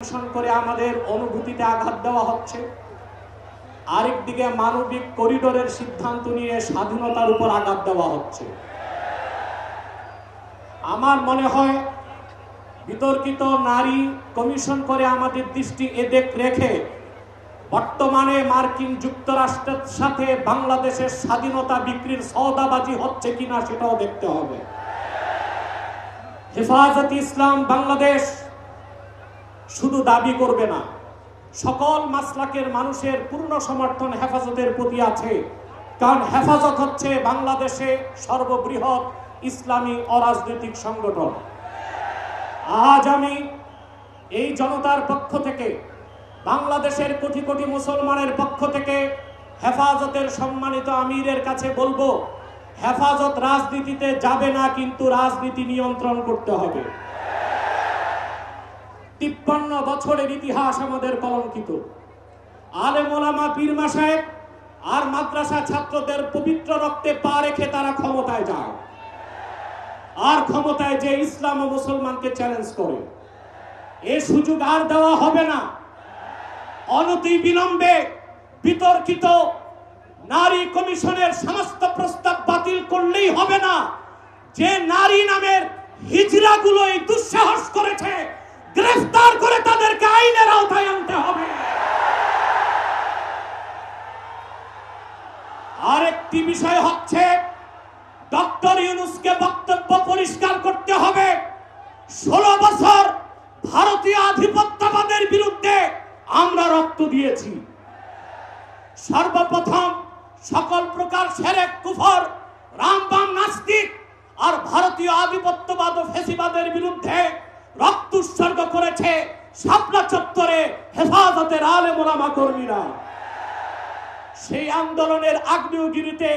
শোষণ করে আমাদের অনুভূতিতে আঘাত দেওয়া হচ্ছে, আরেকদিকে মানবিক করিডোরের সিদ্ধান্ত নিয়ে স্বাধীনতার উপর আঘাত দেওয়া হচ্ছে। আমার মনে হয় বিতর্কিত নারী কমিশন করে আমাদের দৃষ্টি এদিক রেখে বর্তমানে মার্কিন যুক্তরাষ্ট্রের সাথে বাংলাদেশের স্বাধীনতা বিক্রির সওদাবাজি হচ্ছে কিনা সেটাও দেখতে হবে। হেফাজতে ইসলাম বাংলাদেশ শুধু দাবি করবে না, সকল মাসলাকের মানুষের পূর্ণ সমর্থন হেফাজতের প্রতি আছে, কারণ হেফাজত হচ্ছে বাংলাদেশে সর্ববৃহৎ ইসলামী অরাজনৈতিক সংগঠন। আজ আমি এই জনতার পক্ষ থেকে, বাংলাদেশের কোটি কোটি মুসলমানের পক্ষ থেকে হেফাজতের সম্মানিত আমিরের কাছে বলবো, হেফাজত রাজনীতিতে যাবে না, কিন্তু রাজনীতি নিয়ন্ত্রণ করতে হবে। 53 বছরের ইতিহাস আমাদের কলঙ্কিত। আলেম ওলামা পীর মাশায়েখ আর মাদ্রাসা ছাত্রদের পবিত্র রক্তে পা রেখে তারা ক্ষমতায় যায়, আর ক্ষমতায় যে ইসলাম ও মুসলমানকে চ্যালেঞ্জ করে। এই সুযোগ আর দেওয়া হবে না। অনতি বিলম্বে বিতর্কিত নারী কমিশনের সমস্ত প্রস্তাব বাতিল করলেই হবে না। যে নারী নামের হিজড়াগুলো এই দুঃসাহস করেছে, গ্রেফতার করে তাদেরকে আইনের আওতায় আনতে হবে। আরেকটি বিষয় হচ্ছে, ডক্টর ইউনূসকে বক্তব্য পরিষ্কার করতে হবে। 16 বছর ভারতীয় আধিপত্যবাদের বিরুদ্ধে আমরা রক্ত দিয়েছি। সর্বপ্রথম সকল প্রকার শিরক, কুফর, রামবাম, নাস্তিক আর ভারতীয় আধিপত্যবাদ ও ফ্যাসিবাদের বিরুদ্ধে রক্ত উৎসর্গ করেছে শাপলা চত্বরে হেফাজতের আলেম ওলামা কর্মীরা। সেই আন্দোলনের আগ্নেয়গিরিতে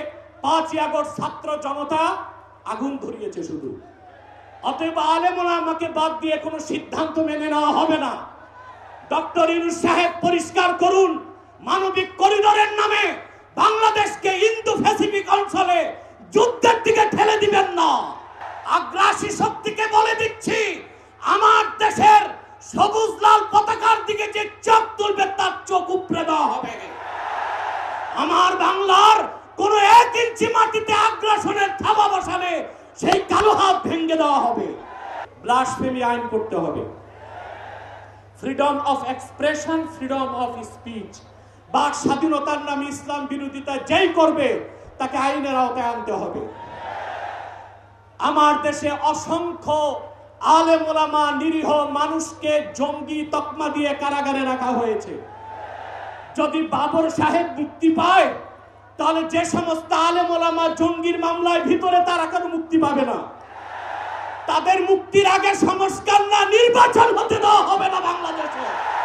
5ই আগস্ট ছাত্র জনতা আগুন ধরিয়েছে শুধু। অতএব আলেম ওলামাকে বাদ দিয়ে কোনো সিদ্ধান্ত মেনে নেওয়া হবে না। ডক্টর ইউনূস সাহেব পরিষ্কার করুন, মানবিক করিডোরের নামে বাংলাদেশকে ইন্দো প্যাসিফিক অঞ্চলে যুদ্ধের দিকে ঠেলে দিবেন না। আগ্রাসী শক্তিকে বলে দিচ্ছি, আমার দেশের সবুজ লাল পতাকার দিকে যে চোখ তুলবে তার চোখ উপড়ে দেওয়া হবে। আমার বাংলার কোন 1 ইঞ্চি মাটিতে আগ্রাসনের থাবা বসালে সেই কালো হাত ভেঙে দেওয়া হবে। ব্লাসফেমি আইন করতে হবে। Freedom of expression, freedom of speech, বাক স্বাধীনতার নামে ইসলাম বিরোধিতা যেই করবে তাকে আইনের আওতায় আনতে হবে। আমার দেশে অসংখ্য আলেম ওলামা, নিরীহ মানুষকে জঙ্গি তকমা দিয়ে কারাগারে রাখা হয়েছে। যদি বাবর সাহেব মুক্তি পায়, তাহলে যে সমস্ত আলেম ওলামা জঙ্গির মামলায় ভিতরে, তারা কেন মুক্তি পাবে না? তাদের মুক্তির আগে সংস্কার না নির্বাচন হতে দেওয়া হবে না বাংলাদেশে।